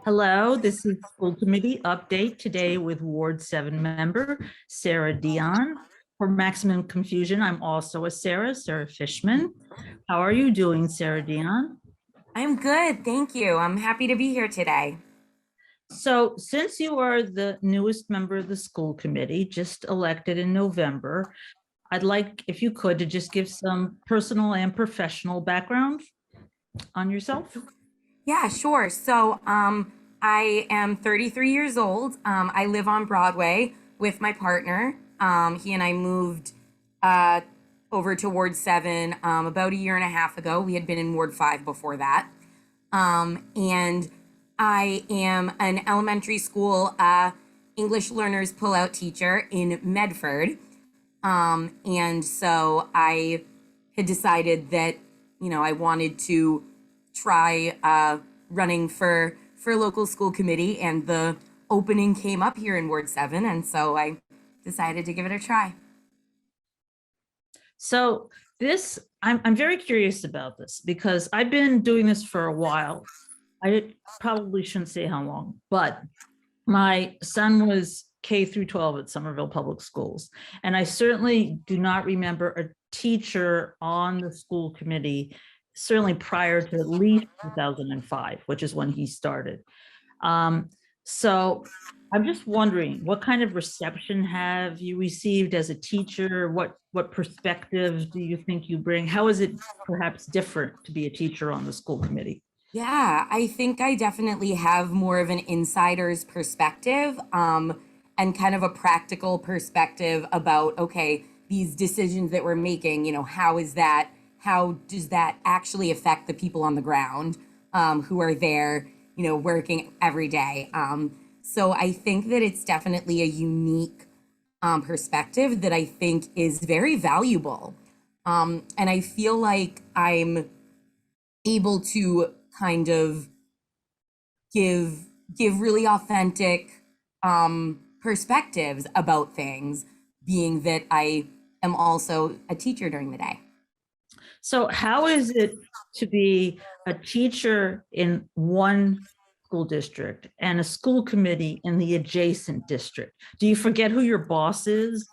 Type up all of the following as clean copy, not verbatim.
Hello, this is School Committee Update today with Ward 7 member Sara Dion. For maximum confusion, I'm also a Sara Fishman. How are you doing, Sara Dion? I'm good, thank you. I'm happy to be here today. So since you are the newest member of the school committee, just elected in November, I'd like, if you could, to just give some personal and professional background on yourself. Yeah, sure. I am 33 years old. I live on Broadway with my partner. He and I moved uh, over to Ward 7 about a year and a half ago. We had been in Ward 5 before that. And I am an elementary school English learners pull-out teacher in Medford. And so I had decided that, I wanted to try running for local school committee, and the opening came up here in Ward 7, and so I decided to give it a try. So I'm very curious about this because I've been doing this for a while. I probably shouldn't say how long, but my son was K through 12 at Somerville Public Schools. And I certainly do not remember a teacher on the school committee, certainly prior to at least 2005, which is when he started. Um, so I'm just wondering, what kind of reception have you received as a teacher? What perspective do you think you bring? How is it perhaps different to be a teacher on the school committee? Yeah, I think I definitely have more of an insider's perspective, and kind of a practical perspective about, okay, these decisions that we're making, how does that actually affect the people on the ground, who are there, working every day. So I think that it's definitely a unique perspective that I think is very valuable. And I feel like I'm able to kind of give give really authentic perspectives about things, being that I am also a teacher during the day. So how is it to be a teacher in one school district and a school committee in the adjacent district? Do you forget who your boss is?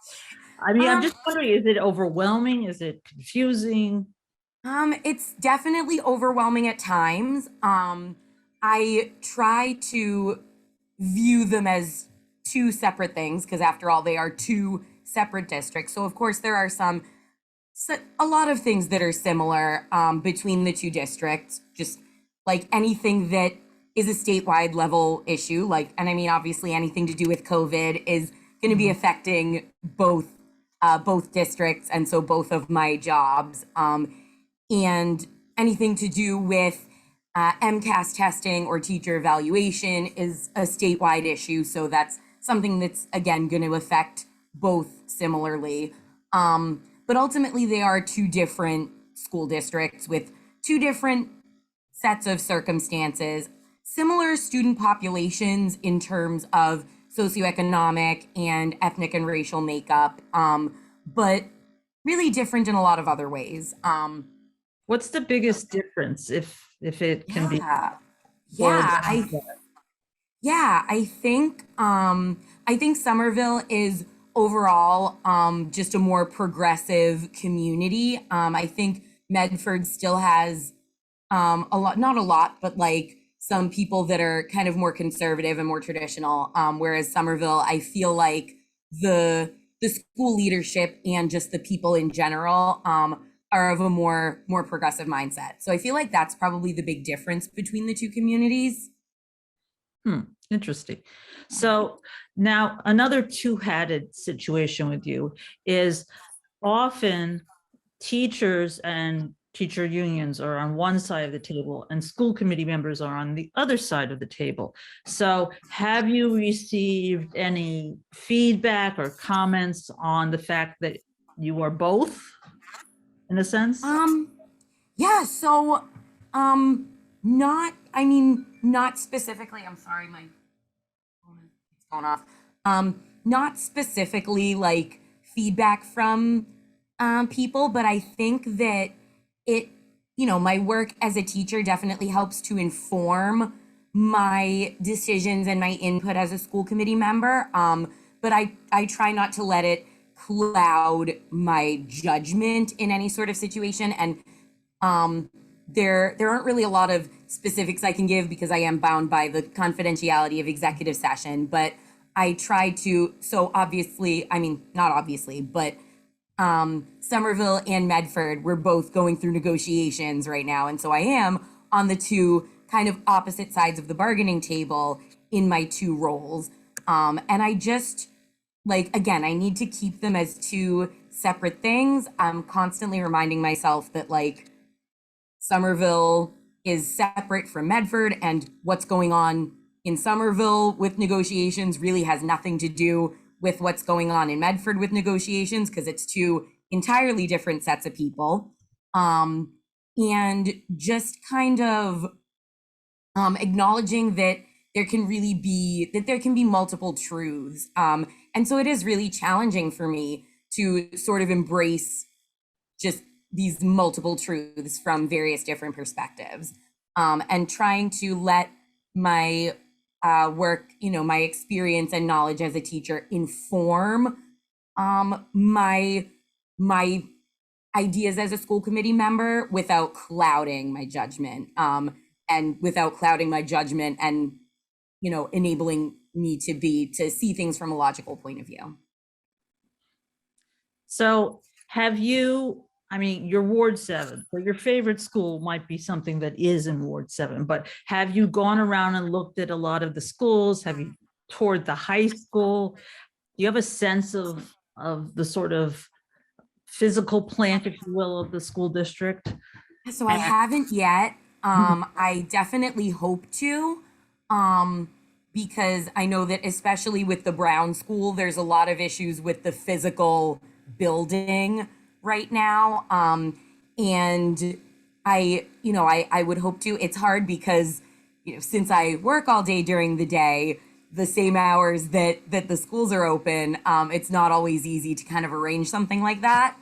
I mean, I'm Um, just wondering, is it overwhelming? Is it confusing? it's definitely overwhelming at times. I try to view them as two separate things because, after all, they are two separate districts. So, of course, there are a lot of things that are similar between the two districts, just like anything that is a statewide level issue. And I mean, obviously, anything to do with COVID is going to be affecting both districts, and so both of my jobs. And anything to do with MCAS testing or teacher evaluation is a statewide issue. So that's something that's, again, going to affect both similarly. But ultimately, they are two different school districts with two different sets of circumstances, similar student populations in terms of socioeconomic and ethnic and racial makeup, but really different in a lot of other ways. What's the biggest difference, if it can be Yeah, boiled yeah, down to that? I think Somerville is overall just a more progressive community. I think Medford still has a lot, not a lot, but like some people that are kind of more conservative and more traditional. Whereas Somerville, I feel like the school leadership and just the people in general are of a more progressive mindset. So I feel like that's probably the big difference between the two communities. Interesting. So now another two-hatted situation with you is often teachers and teacher unions are on one side of the table and school committee members are on the other side of the table. So have you received any feedback or comments on the fact that you are both, in a sense? Um, yeah, so um not specifically, I'm sorry, my phone is going off. Not specifically like feedback from people, but I think that it, my work as a teacher definitely helps to inform my decisions and my input as a school committee member. But I try not to let it cloud my judgment in any sort of situation. And there aren't really a lot of specifics I can give because I am bound by the confidentiality of executive session. But I try to, so obviously, I mean, not obviously, but Somerville and Medford, we're both going through negotiations right now. And so I am on the two kind of opposite sides of the bargaining table in my two roles. And I just, like, again, I need to keep them as two separate things. I'm constantly reminding myself that, like, Somerville is separate from Medford, and what's going on in Somerville with negotiations really has nothing to do with what's going on in Medford with negotiations, because it's two entirely different sets of people. And just kind of acknowledging that there can be multiple truths. And so it is really challenging for me to sort of embrace just these multiple truths from various different perspectives, and trying to let my work, my experience and knowledge as a teacher inform my ideas as a school committee member without clouding my judgment, and without clouding my judgment and enabling me to see things from a logical point of view. So have you, I mean, you're Ward 7, so your favorite school might be something that is in Ward 7, but have you gone around and looked at a lot of the schools? Have you toured the high school? Do you have a sense of the sort of physical plant, if you will, of the school district? So I haven't yet. I definitely hope to, because I know that especially with the Brown School, there's a lot of issues with the physical building right now. And I would hope to. It's hard because, since I work all day during the day, the same hours that the schools are open, it's not always easy to kind of arrange something like that.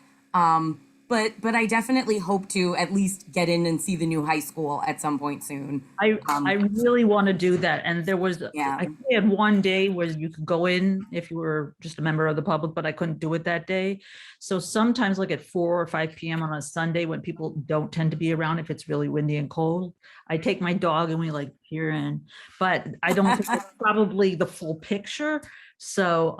But I definitely hope to at least get in and see the new high school at some point soon. I really want to do that. And there was, I think we had one day where you could go in if you were just a member of the public, but I couldn't do it that day. So sometimes like at 4 or 5 p.m. on a Sunday when people don't tend to be around, if it's really windy and cold, I take my dog and we like peer in, but I don't think it's probably the full picture. So,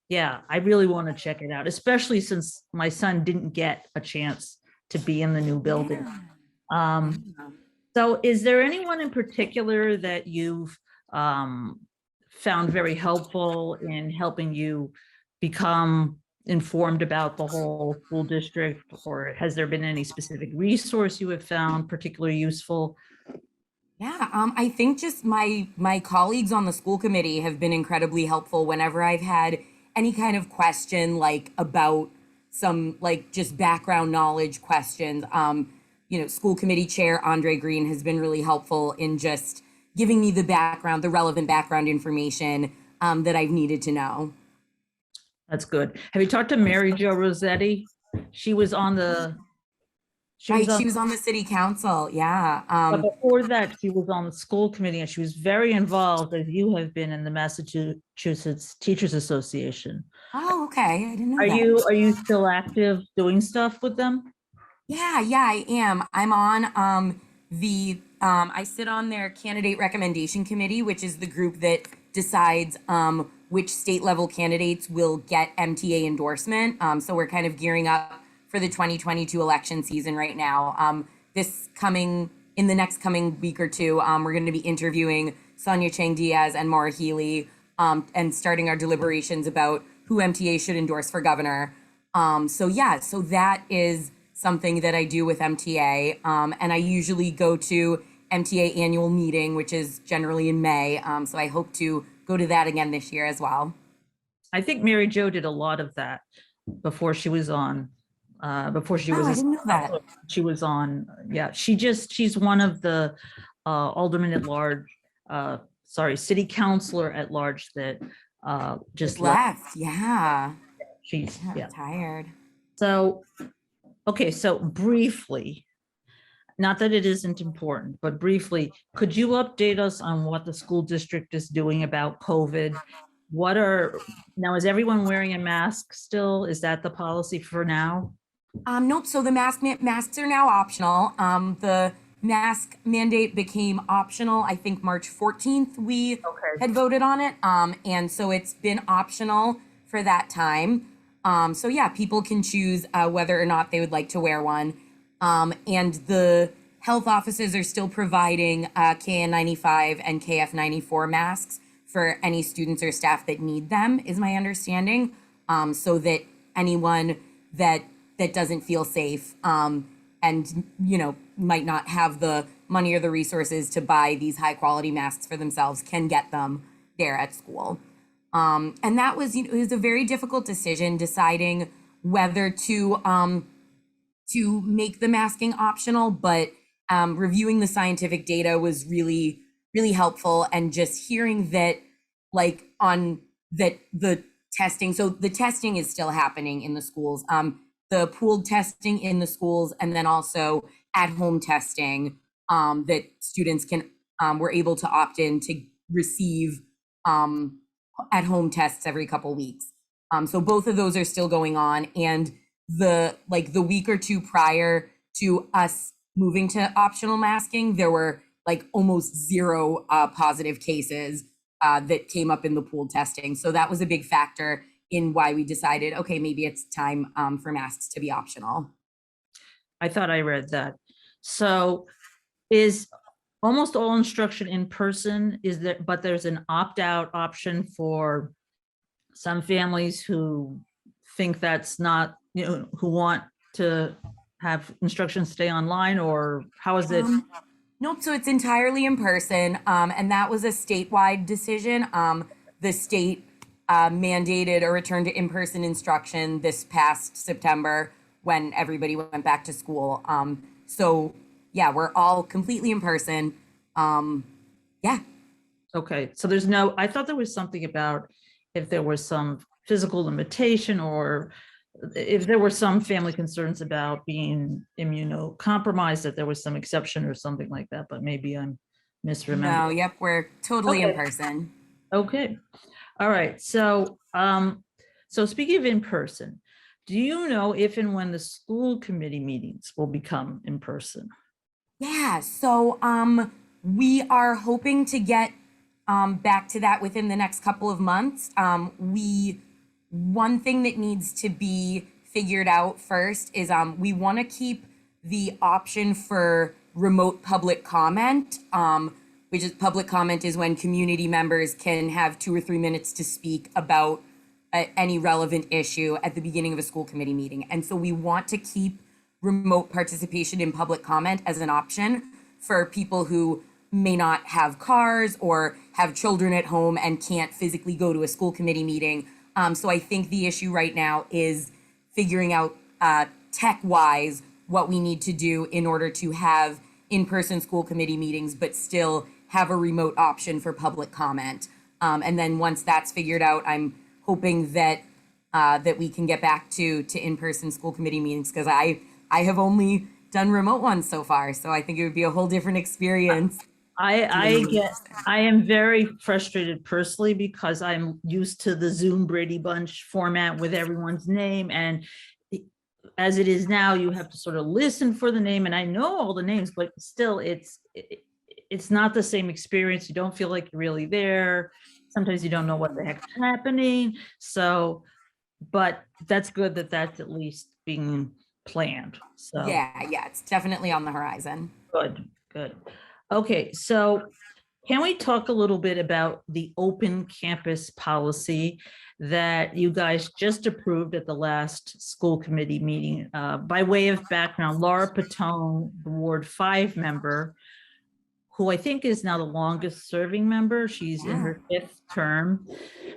yeah, I really want to check it out, especially since my son didn't get a chance to be in the new building. So is there anyone in particular that you've found very helpful in helping you become informed about the whole school district, or has there been any specific resource you have found particularly useful? Yeah, I think just my colleagues on the school committee have been incredibly helpful whenever I've had any kind of question, like about some like just background knowledge questions. School committee chair Andre Green has been really helpful in just giving me the relevant background information that I've needed to know. That's good. Have you talked to Mary Jo Rossetti? She was on the She was on the city council. Yeah. But before that, she was on the school committee, and she was very involved, as you have been, in the Massachusetts Teachers Association. Oh, okay. I didn't know that. Are you still active doing stuff with them? Yeah, I am. I'm on I sit on their candidate recommendation committee, which is the group that decides which state level candidates will get MTA endorsement. So we're kind of gearing up for the 2022 election season right now. In the next coming week or two, we're going to be interviewing Sonia Chang Diaz and Maura Healy, and starting our deliberations about who MTA should endorse for governor. So that is something that I do with MTA. And I usually go to MTA annual meeting, which is generally in May. So I hope to go to that again this year as well. I think Mary Jo did a lot of that before she was on. I didn't know that. She was on. Yeah, she's one of the aldermen at large. City councilor at large that just left. Yeah, she's retired. So, okay, so briefly, not that it isn't important, but briefly, could you update us on what the school district is doing about COVID? Now, is everyone wearing a mask still? Is that the policy for now? Nope. So the masks are now optional. The mask mandate became optional. I think March 14th we Okay. had voted on it. And so it's been optional for that time. So yeah, people can choose whether or not they would like to wear one. And the health offices are still providing KN95 and KF94 masks for any students or staff that need them, is my understanding. So that anyone that doesn't feel safe and might not have the money or the resources to buy these high quality masks for themselves can get them there at school. And that was, it was a very difficult decision deciding whether to make the masking optional, but reviewing the scientific data was really, really helpful. And just hearing that, the testing, so the testing is still happening in the schools. The pooled testing in the schools, and then also at-home testing that students were able to opt in to receive at-home tests every couple weeks. So both of those are still going on, and the week or two prior to us moving to optional masking, there were almost zero positive cases that came up in the pooled testing. So that was a big factor in why we decided, okay, maybe it's time for masks to be optional. I thought I read that. So is almost all instruction in person? But there's an opt-out option for some families who think that's not, who want to have instruction stay online, or how is it? Nope, so it's entirely in person, and that was a statewide decision. The state mandated a return to in-person instruction this past September when everybody went back to school. So yeah, we're all completely in person. Yeah. Okay, so I thought there was something about if there was some physical limitation, or if there were some family concerns about being immunocompromised, that there was some exception or something like that, but maybe I'm misremembering. No, yep, we're totally in Okay. person. Okay. All right. So, so speaking of in person, do you know if and when the school committee meetings will become in person? Yeah, so we are hoping to get back to that within the next couple of months. One thing that needs to be figured out first is we want to keep the option for remote public comment, which is public comment is when community members can have 2 or 3 minutes to speak about any relevant issue at the beginning of a school committee meeting. And so we want to keep remote participation in public comment as an option for people who may not have cars or have children at home and can't physically go to a school committee meeting. So I think the issue right now is figuring out tech-wise what we need to do in order to have in-person school committee meetings, but still have a remote option for public comment. And then once that's figured out, I'm hoping that that we can get back to in-person school committee meetings, because I have only done remote ones so far. So I think it would be a whole different experience. I am very frustrated personally because I'm used to the Zoom Brady Bunch format with everyone's name, and as it is now, you have to sort of listen for the name, and I know all the names, but still it's not the same experience. You don't feel like you're really there. Sometimes you don't know what the heck's happening. So, but that's good that that's at least being planned. So Yeah, it's definitely on the horizon. good. Okay, so can we talk a little bit about the open campus policy that you guys just approved at the last school committee meeting? By way of background, Laura Patone, the Ward 5 member, who I think is now the longest serving member, she's in her 5th term.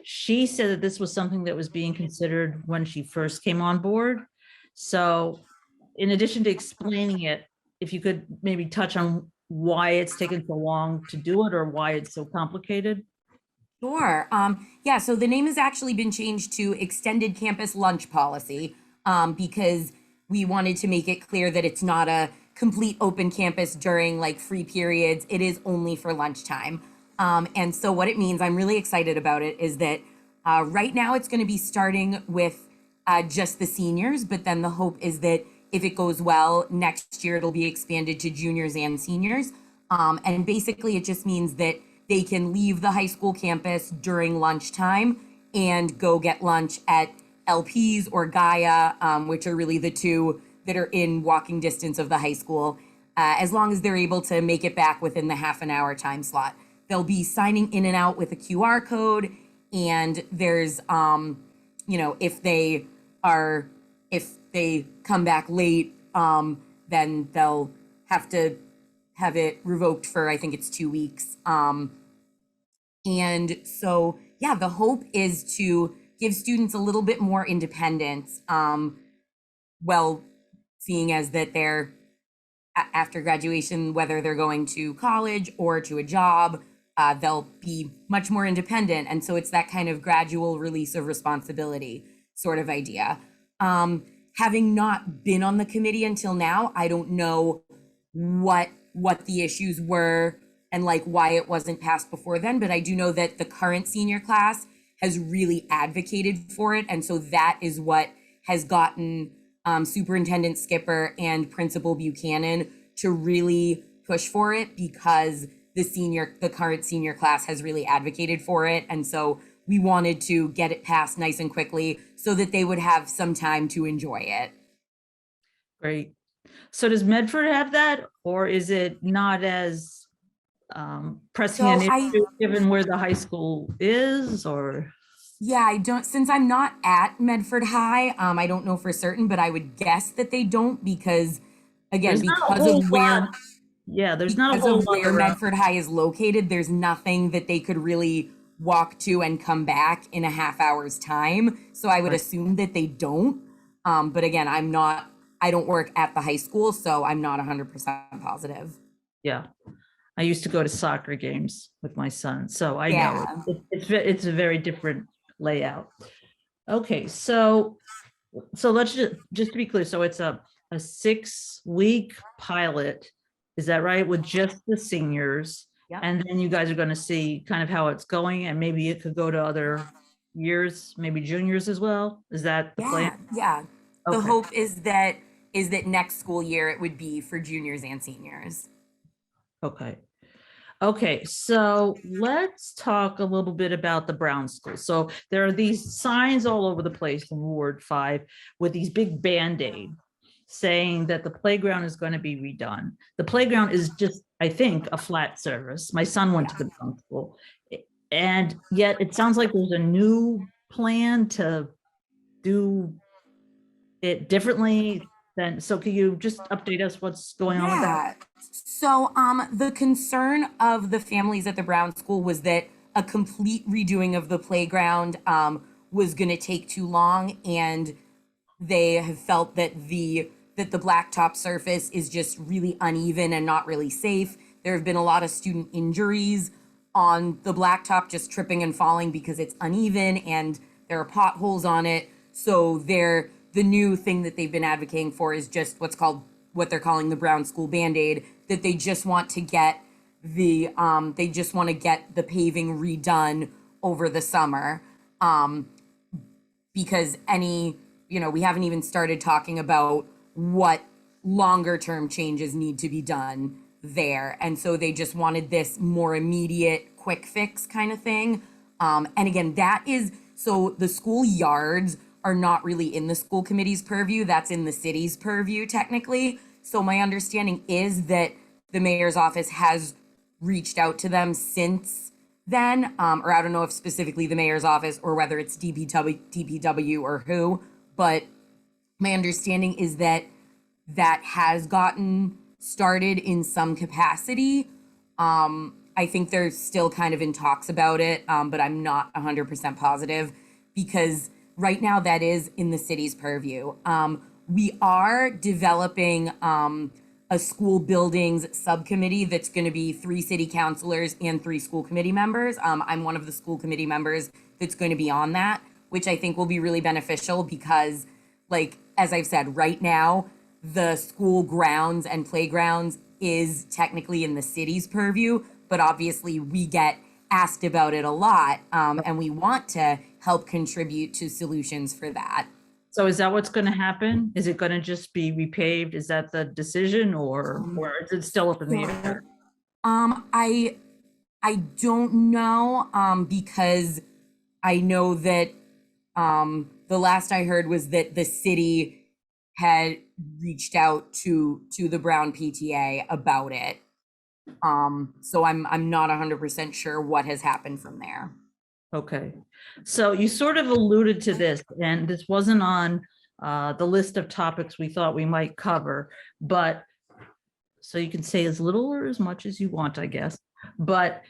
She said that this was something that was being considered when she first came on board. So in addition to explaining it, if you could maybe touch on why it's taken so long to do it, or why it's so complicated. Sure. Yeah, so the name has actually been changed to Extended Campus Lunch Policy because we wanted to make it clear that it's not a complete open campus during like free periods. It is only for lunchtime. And so what it means, I'm really excited about it, is that right now it's going to be starting with just the seniors, but then the hope is that if it goes well, next year it'll be expanded to juniors and seniors. And basically it just means that they can leave the high school campus during lunchtime and go get lunch at LP's or Gaia, which are really the two that are in walking distance of the high school, as long as they're able to make it back within the half an hour time slot. They'll be signing in and out with a QR code, and there's, if they come back late, then they'll have to have it revoked for, I think it's 2 weeks. And so, yeah, the hope is to give students a little bit more independence, seeing as that they're after graduation, whether they're going to college or to a job, they'll be much more independent. And so it's that kind of gradual release of responsibility sort of idea. Having not been on the committee until now, I don't know what the issues were and like why it wasn't passed before then, but I do know that the current senior class has really advocated for it. And so that is what has gotten Superintendent Skipper and Principal Buchanan to really push for it, because the current senior class has really advocated for it. And so we wanted to get it passed nice and quickly so that they would have some time to enjoy it. Great. So does Medford have that, or is it not as pressing an issue given where the high school is, or? Yeah, I don't, since I'm not at Medford High, I don't know for certain, but I would guess that they don't, because again, because of where, there's not a whole lot where Medford High is located, there's nothing that they could really walk to and come back in a half hour's time. So I would assume that they don't. But again, I don't work at the high school, so I'm not 100% positive. Yeah. I used to go to soccer games with my son, so I know it's a very different layout. Okay, so let's just to be clear, so it's a 6-week pilot, is that right, with just the seniors? Yep. And then you guys are going to see kind of how it's going, and maybe it could go to other years, maybe juniors as well. Is that the plan? Yeah. Okay. The hope is that next school year it would be for juniors and seniors. Okay, so let's talk a little bit about the Brown School. So there are these signs all over the place in Ward 5 with these big Band-Aid saying that the playground is going to be redone. The playground is just, I think, a flat surface. My son went to the Brown School, and yet it sounds like there's a new plan to do it differently. So can you just update us what's going on with that? So the concern of the families at the Brown School was that a complete redoing of the playground was going to take too long, and they have felt that the blacktop surface is just really uneven and not really safe. There have been a lot of student injuries on the blacktop, just tripping and falling because it's uneven and there are potholes on it. So the new thing that they've been advocating for is just what they're calling the Brown School Band-Aid, that they just want to get the paving redone over the summer, because we haven't even started talking about what longer term changes need to be done there. And so they just wanted this more immediate quick fix kind of thing. And again, so the school yards are not really in the school committee's purview. That's in the city's purview technically. So my understanding is that the mayor's office has reached out to them since then, or I don't know if specifically the mayor's office or whether it's DPW or who, but my understanding is that has gotten started in some capacity. I think they're still kind of in talks about it, but I'm not 100% positive, because right now that is in the city's purview. We are developing a school buildings subcommittee that's going to be 3 city councilors and 3 school committee members. I'm one of the school committee members that's going to be on that, which I think will be really beneficial because, like, as I've said, right now, the school grounds and playgrounds is technically in the city's purview, but obviously we get asked about it a lot, and we want to help contribute to solutions for that. So is that what's going to happen? Is it going to just be repaved? Is that the decision, or is it still up in the air? I don't know, because I know that the last I heard was that the city had reached out to the Brown PTA about it. So I'm not 100% sure what has happened from there. Okay, so you sort of alluded to this, and this wasn't on the list of topics we thought we might cover, but so you can say as little or as much as you want, I guess. But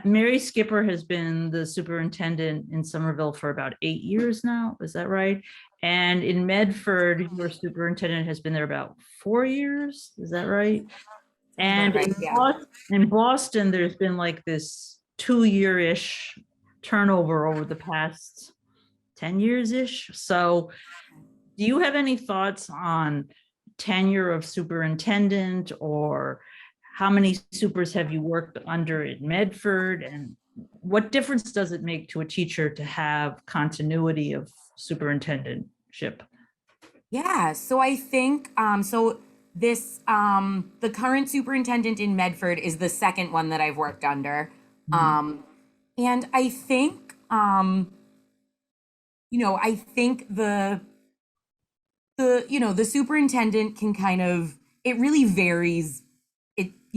Mary Skipper has been the superintendent in Somerville for about 8 years now. Is that right? And in Medford, your superintendent has been there about 4 years. Is that right? And Right, yeah. in Boston, there's been like this 2-year-ish turnover over the past 10 years-ish. So do you have any thoughts on tenure of superintendent, or how many supers have you worked under in Medford, and what difference does it make to a teacher to have continuity of superintendentship? Yeah, so I think the current superintendent in Medford is the second one that I've worked under. And I think I think the superintendent can kind of, it really varies.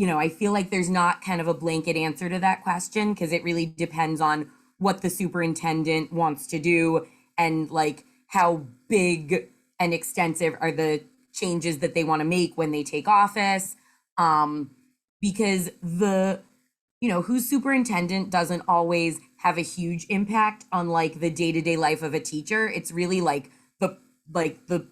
I feel like there's not kind of a blanket answer to that question, because it really depends on what the superintendent wants to do, and like how big and extensive are the changes that they want to make when they take office. Because who's superintendent doesn't always have a huge impact on like the day-to-day life of a teacher. It's really like the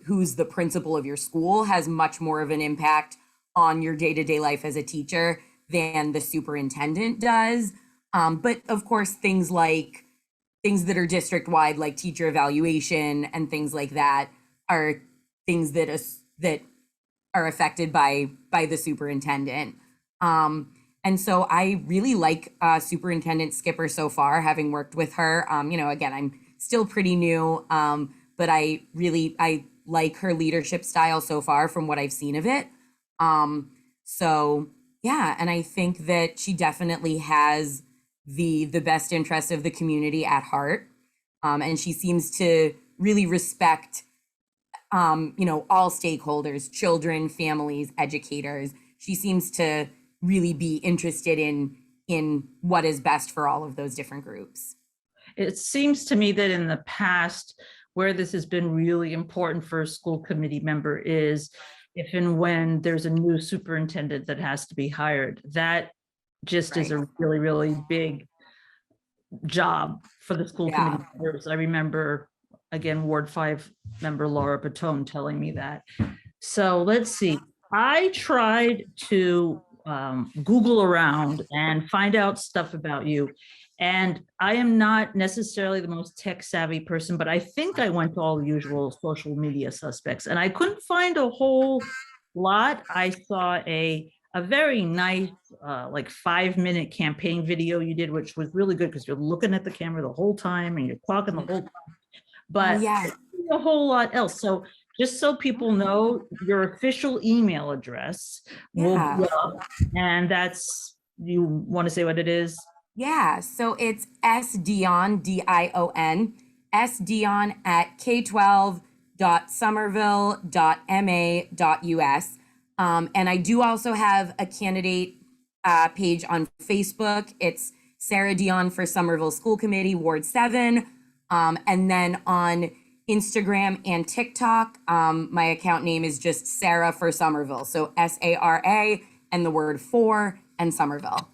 who's the principal of your school has much more of an impact on your day-to-day life as a teacher than the superintendent does. But of course, things that are district-wide, like teacher evaluation and things like that, are things that are affected by the superintendent. And so I really like Superintendent Skipper so far, having worked with her. Again, I'm still pretty new, but I like her leadership style so far from what I've seen of it. So yeah, and I think that she definitely has the best interest of the community at heart. And she seems to really respect all stakeholders, children, families, educators. She seems to really be interested in what is best for all of those different groups. It seems to me that in the past, where this has been really important for a school committee member is if and when there's a new superintendent that has to be hired. That just is a really, really big job for the school committee members. I remember, again, Ward 5 member Laura Batone telling me that. So let's see. I tried to Google around and find out stuff about you. And I am not necessarily the most tech savvy person, but I think I went to all the usual social media suspects, and I couldn't find a whole lot. I saw a very nice, like 5-minute campaign video you did, which was really good because you're looking at the camera the whole time and you're talking the whole time. But a whole lot else. So just so people know, your official email address will be up, and that's, you want to say what it is? Yeah, so it's sdion, Dion, sdion at k12.somerville.ma.us. And I do also have a candidate page on Facebook. It's Sara Dion for Somerville School Committee, Ward 7. And then on Instagram and TikTok, my account name is just SaraForSomerville. So SARA and the word for and Somerville.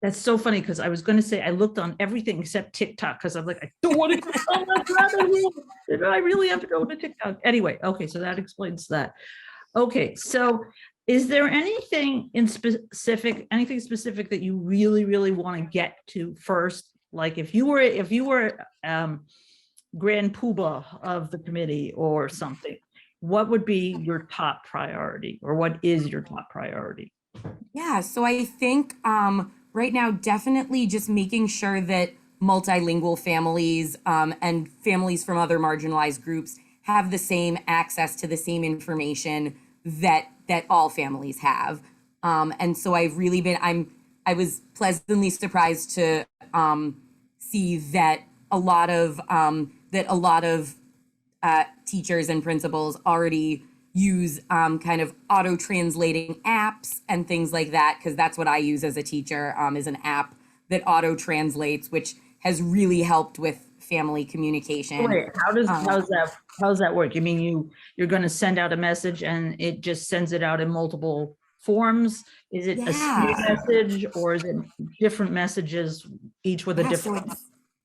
That's so funny, because I was going to say I looked on everything except TikTok, because I'm like, I don't want to go on that. I really have to go to TikTok. Anyway, okay, so that explains that. Okay, so is there anything specific that you really, really want to get to first? Like if you were grand poobah of the committee or something, what would be your top priority, or what is your top priority? Yeah, so I think right now, definitely just making sure that multilingual families and families from other marginalized groups have the same access to the same information that all families have. And so I've really been I was pleasantly surprised to see that a lot of teachers and principals already use kind of auto translating apps and things like that, because that's what I use as a teacher, is an app that auto translates, which has really helped with family communication. Wait, how's that work? You mean you're going to send out a message and it just sends it out in multiple forms? Is it a same Yeah. message, or is it different messages, each with a Yeah, different?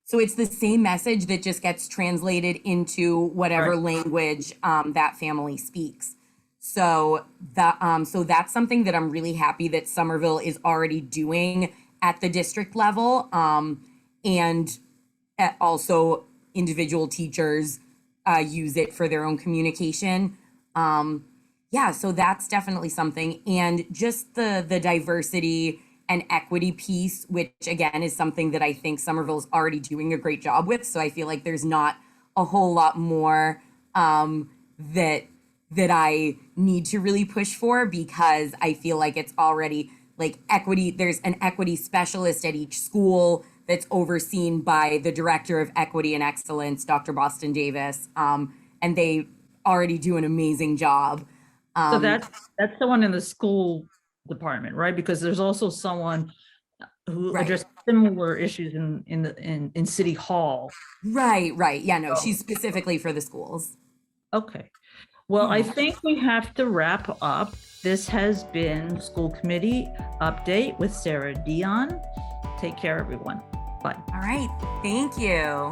so it's the same message that just gets translated into whatever Right. language that family speaks. So that's something that I'm really happy that Somerville is already doing at the district level, and also individual teachers use it for their own communication. Yeah, so that's definitely something, and just the diversity and equity piece, which again is something that I think Somerville is already doing a great job with. So I feel like there's not a whole lot more that I need to really push for, because I feel like it's already like equity. There's an equity specialist at each school that's overseen by the director of equity and excellence, Dr. Boston Davis, and they already do an amazing job. So that's someone in the school department, right? Because there's also someone who Right. addressed similar issues in City Hall. Right. Yeah, no, Oh, she's specifically for the schools. okay. Well, I Yeah. think we have to wrap up. This has been School Committee Update with Sara Dion. Take care, everyone. Bye. All right. Thank you.